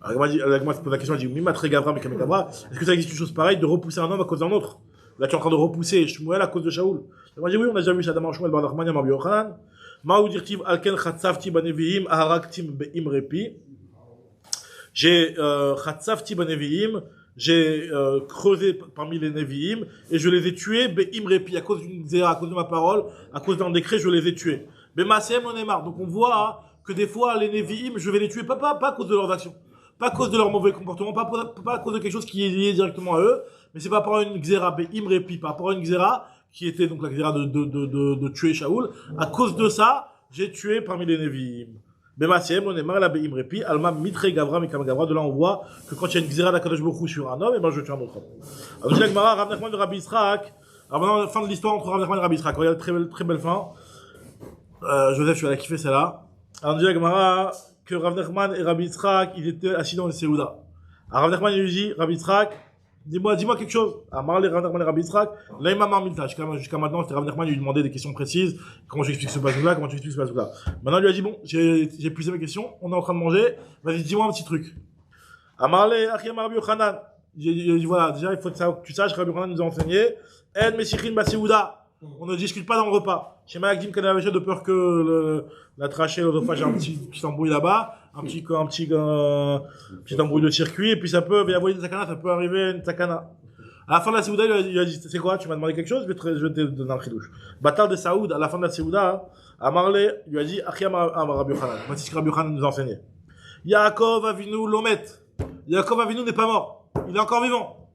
Alors, moi, se pose la question, elle dit, Mimatre Gavra, mais Kamekavra, est-ce que ça existe une chose pareille de repousser un homme à cause d'un autre? Là, tu es en train de repousser Shmuel à cause de Shaoul. Elle m'a dit, oui, on a déjà vu ça dans Shmuel, Barachmania, Marbi Yochanan. Maoudirtiv alken chatzavti baneviim aharaktim beim repi. J'ai chatzavti baneviim, j'ai creusé parmi les neviim et je les ai tués beim repi à cause d'une zéra, à cause de ma parole, à cause d'un décret, je les ai tués. Mais Masem on est marre. Donc on voit que des fois les neviim, je vais les tuer pas à cause de leurs actions, pas à cause de leur mauvais comportement, pas à cause de quelque chose qui est lié directement à eux, mais c'est pas par une xéra beim repi, pas par une xéra qui était donc la xéra de tuer Shaoul. À cause de ça, j'ai tué parmi les Nevi'im. Bemasiem, on est marre la Be'im Repi, Alma Mitre Gavra, Mikam Gavra. De là, on voit que quand il y a une xéra d'Akadosh Baruch Hu sur un homme, et ben je tue un autre homme. Alors, je dis Gemara, Rav Nachman de Rabbi Yitzhak. Alors maintenant, la fin de l'histoire entre Rav Nachman et Rabbi Yitzhak. Regardez, très belle fin. Joseph, tu vas la kiffer celle-là. Alors, on dit Gemara que Rav Nachman et Rabbi Yitzhak, ils étaient assis dans le Seouda. Alors, Rav Nachman, il lui dit, Rabbi Yitzhak, dis-moi quelque chose. À Marley, Rav Nachman et Rabbi Yitzhak, là, il m'a marmilta. Jusqu'à maintenant, c'était Rav Nachman, il lui demandait des questions précises. Comment j'explique ce passage-là, comment tu expliques ce passage-là. Maintenant, il lui a dit, bon, j'ai plus mes questions, on est en train de manger, vas-y, dis-moi un petit truc. À Marley, Achim Rabbi Yochanan, il a dit, voilà, déjà, il faut que tu saches, Rabbi Yochanan nous a enseigné, En Mesichin Baseouda. On ne discute pas dans le repas. Chez Malakdim Kanavaché, de peur que la trachée, l'osophage, un petit embrouille là-bas, un petit embrouille de circuit, et puis ça peut, via une takana, ça peut arriver une takana. À la fin de la Séouda, il a dit, c'est quoi, tu m'as demandé quelque chose, je vais te donner un chidouche. Batal de Saoud, à la fin de la Séouda, à Marley, il lui a dit, Achim Rabbi Yochanan. Voici ce que Rabbi Yochanan nous a enseigné. Yaakov Avinu Lomet. Yaakov Avinu n'est pas mort. Il est encore vivant.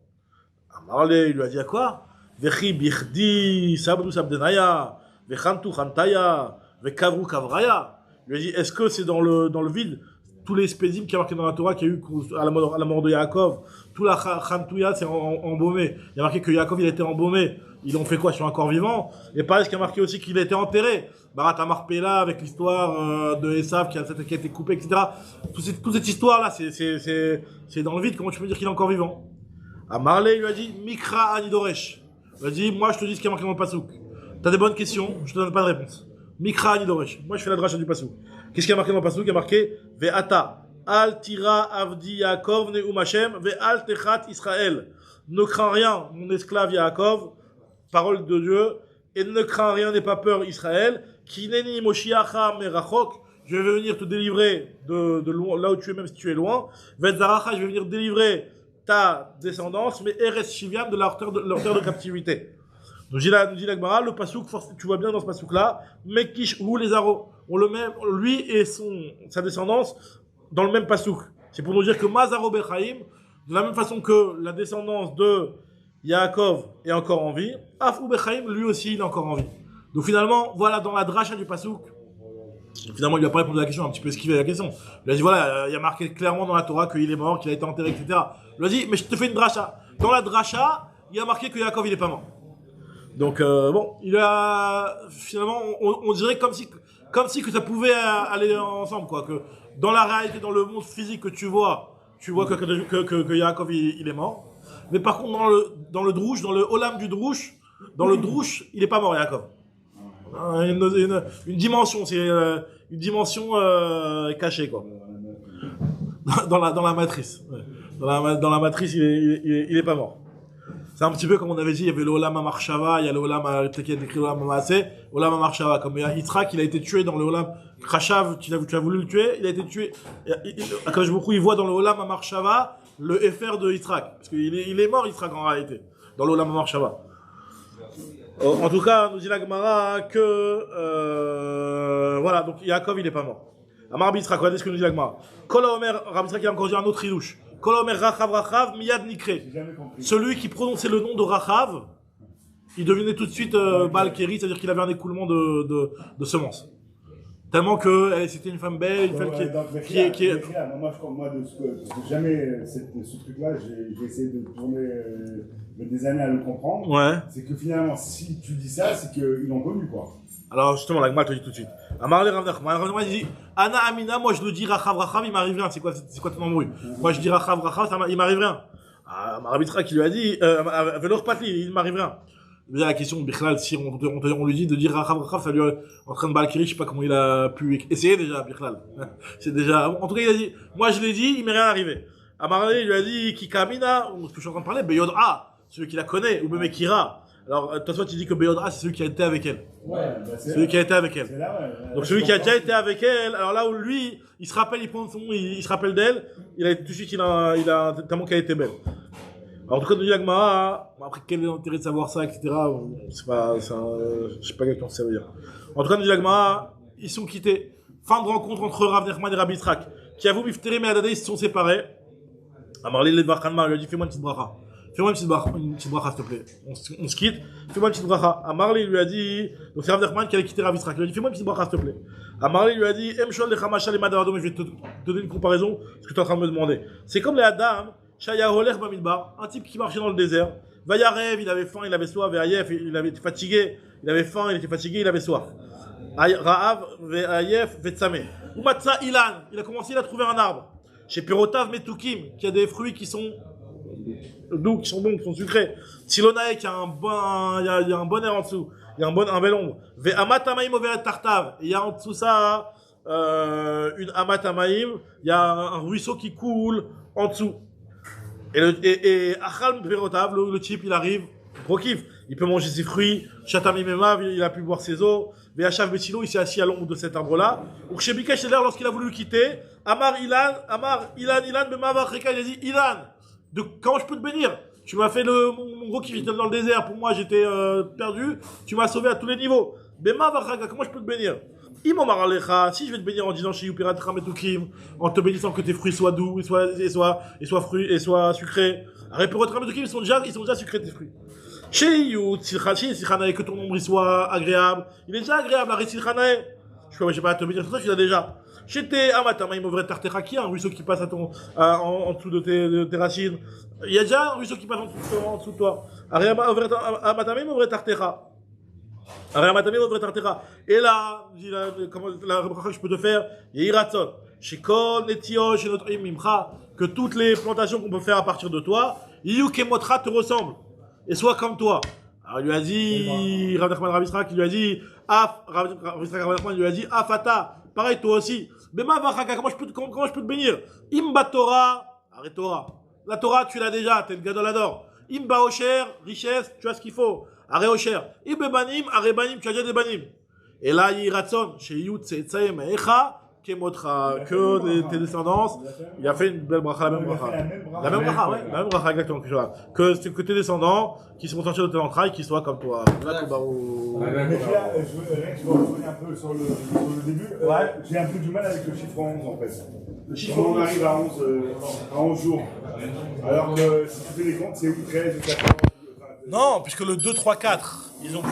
À Marley, il lui a dit, à quoi? Vechi bichdi sabdu sabdenaya, vechantu chantaya, vekavru kavraya. Il lui a dit, est-ce que c'est dans le vide, tous les spédim qui a marqué dans la Torah, qu'il y a eu à la mort de Yaakov, tout la chantouya, c'est embaumé. Il y a marqué que Yaakov, il a été embaumé. Ils ont fait quoi sur un corps vivant? Et pareil, ce qui a marqué aussi qu'il a été enterré. Barat Amarpela, avec l'histoire de Esav qui a été coupé, etc. Toute cette histoire-là, c'est dans le vide. Comment tu peux dire qu'il est encore vivant? À Marley, il lui a dit, Mikra Anidoresh. Il a dit, moi, je te dis ce qui est marqué dans le pasouk. T'as des bonnes questions, je te donne pas de réponse. Mikra Anidoresh. Moi, je fais la dracha du pasouk. Qu'est-ce qui est marqué dans le pasouk? Il y a marqué, Ve'ata, al tira avdi Yaakov ne'um Hashem, ve'al techat Israël. Ne crains rien, mon esclave Yaakov, parole de Dieu, et ne crains rien, n'aie pas peur Israël, kineni moshiacha merachok, je vais venir te délivrer de loin, là où tu es, même si tu es loin, ve'zaracha, je vais venir délivrer ta descendance, mais Eres Shiviam de leur terre de captivité. Donc, nous dit la Gemara, le pasouk, tu vois bien dans ce pasouk-là, Mekish ou les Aro, on le met, lui et sa descendance, dans le même pasouk. C'est pour nous dire que Mazaro Bechaim, de la même façon que la descendance de Yaakov est encore en vie, Afou Bechaim, lui aussi, il est encore en vie. Donc finalement, voilà, dans la dracha du pasouk, finalement, il lui a pas répondu à la question, un petit peu esquivé la question. Il a dit, voilà, il y a marqué clairement dans la Torah qu'il est mort, qu'il a été enterré, etc. Il a dit, mais je te fais une dracha. Dans la dracha, il y a marqué que Yaakov, il est pas mort. Donc, bon, il a, finalement, on dirait comme si que ça pouvait aller ensemble, quoi. Que dans la réalité, dans le monde physique que tu vois que Yaakov, il est mort. Mais par contre, dans le drouche, dans le olam du drouche, il est pas mort, Yaakov. Une dimension, c'est une dimension cachée, quoi. Dans la matrice. Ouais. Dans la matrice, il est pas mort. C'est un petit peu comme on avait dit, il y avait le Olam HaMarshava, il y a le Olam qui est écrit le Olam HaMaaseh, Olam HaMarshava. Comme il y a Yitzhak, il a été tué dans le Olam Khashav, tu as voulu le tuer, il a été tué. Quand je il voit dans le Olam HaMarshava le FR de Yitzhak. Parce qu'il est mort, Yitzhak, en réalité, dans le Olam HaMarshava. En tout cas, nous dit la Gemara que, voilà, donc Yaakov, il est pas mort. Amar Rabbi Yitzhak, regardez ce que nous dit la Gemara. Kol Omer, Rabbi Yitzhak, il a encore dit un autre ilouche. Kol Omer Rachav, Miyad Nikre. Celui qui prononçait le nom de Rachav, il devenait tout de suite Baal Keri, c'est-à-dire qu'il avait un écoulement de semences. Tellement que c'était une femme belle, une femme qui est... Moi, jamais ce truc-là, j'ai essayé de tourner des années à le comprendre. Ouais. C'est que finalement, si tu dis ça, c'est qu'ils l'ont connu, quoi. Alors justement, la Gemara te dit tout de suite. Amar le Rav Nachman, il dit Ana Amina, moi je le dis Rachav, il m'arrive rien. C'est quoi ton embrouille? Moi je dis Rachav, il m'arrive rien. Rabbi Yitzhak qui lui a dit Velor Patli, il m'arrive rien. Déjà la question de Bichlal, si on lui dit de dire Rachav, ça lui en train de balkiri, je sais pas comment il a pu essayer déjà Bichlal. C'est déjà, en tout cas il a dit, moi je l'ai dit, il m'est rien arrivé. Amar il lui a dit Kikamina, ou ce que je suis en train de parler, Beyod'a, celui qui la connaît, ou Bemekira. Alors, toi, tu dis que Beyod'a, c'est celui qui a été avec elle. Ouais, celui qui a été avec elle. Là, ouais. Donc, celui qui a déjà été avec elle, alors là où lui, il se rappelle, il prend son nom, il se rappelle d'elle, il a tout de suite, il a tellement qu'elle était belle. Alors, en tout cas, nous dit la Gemara, après, quel est l'intérêt de savoir ça, etc. C'est pas, je sais pas exactement ce que ça veut dire. En tout cas, nous dit la Gemara, ils sont quittés. Fin de rencontre entre Rav Nachman et Rabbi Yitzhak. Qui avoue, Mifteri et Adadé, ils se sont séparés. Amarli Ledvar Khanma lui a dit, fais-moi une petite bracha. Fais-moi une petite bracha, s'il te plaît. On se quitte. Fais-moi une petite bracha. Amarli lui a dit, donc c'est Rav Nachman qui allait quitter Rav Yitzhak. Il lui a dit, fais-moi une petite bracha, s'il te plaît. Amarli lui a dit, Emshol le Chamashal et Madavadom, je vais te donner une comparaison, ce que tu es en train de me demander. C'est comme les Adam, Shaya Holer Bamidbar, un type qui marchait dans le désert. Vayarev, il avait faim, il avait soif. Ve'ayef, il avait été fatigué. Il avait faim, il était fatigué, il avait soif. Ra'av, Ve'ayef, Ve'tzame. Umatsa Ilan, il a commencé, il a trouvé un arbre. Chez Pirotav Metukim, qui a des fruits qui sont doux, qui sont bons, qui sont sucrés. Silonae, qui a un bon air en dessous. Il y a un bel ombre. Ve'amatamaim overet tartav. Il y a en dessous ça, une amatamaim. Il y a un ruisseau qui coule en dessous. Et Achal Pirotav, le type, il arrive, gros kiff. Il peut manger ses fruits. Chatamimemav, il a pu boire ses eaux. Ve'achav Betilo, il s'est assis à l'ombre de cet arbre-là. Urshebikesh, lorsqu'il a voulu le quitter, Amar Ilan, Bemava Reka, il a dit Ilan. Comment je peux te bénir? Tu m'as fait mon gros qui vit dans le désert. Pour moi, j'étais perdu. Tu m'as sauvé à tous les niveaux. Bema Vachaka, comment je peux te bénir? Si je vais te bénir en disant chez Yupirat Rametukim, en te bénissant que tes fruits soient doux et soient sucrés. Répirat Rametukim, ils sont déjà sucrés tes fruits. Chez Yut, Silchanae, que ton nombre soit agréable. Il est déjà agréable, arrête Silchanae. Je ne vais pas te bénir, tout ça, tu l'as déjà. Chez tes Amatamaim Ovret Tartera, qui a un ruisseau qui passe en dessous de tes racines. Il y a déjà un ruisseau qui passe en dessous de toi. Amatamaim Ovret Tartera. Et là, la bracha que je peux te faire, Yehiratson. Chez Kol, Netio, chez notre Imimcha, que toutes les plantations qu'on peut faire à partir de toi, Yu Kemotra te ressemblent. Et sois comme toi. Alors il lui a dit, Rav Nachman Rav Yitzhak, il lui a dit, Rav Nachman lui a dit, Afata, pareil toi aussi. Bema Vachaka, comment je peux te bénir? Imba Torah, arrête Torah. La Torah, tu l'as déjà, t'es le gadol ador. Imba Osher, richesse, tu as ce qu'il faut. Arrête Osher. Imbe Banim, arrête Banim, tu as déjà des Banim. Et là, Yiratson, chez Yut, Tseitsaim, Echa, Kemotra, que tes descendants, il a fait une belle bracha, la même bracha. La même bracha, ouais, la même bracha, exactement. Que tes descendants, qui sont sortis de tes entrailles, qui soient comme toi. Là, je veux revenir un peu sur le début. Ouais. J'ai un peu du mal avec le chiffre 11 en fait. Le chiffre 11 arrive à 11 jours. Alors que si tu fais les comptes, c'est 13 ou 14. Non, puisque le 2, 3, 4, ils ont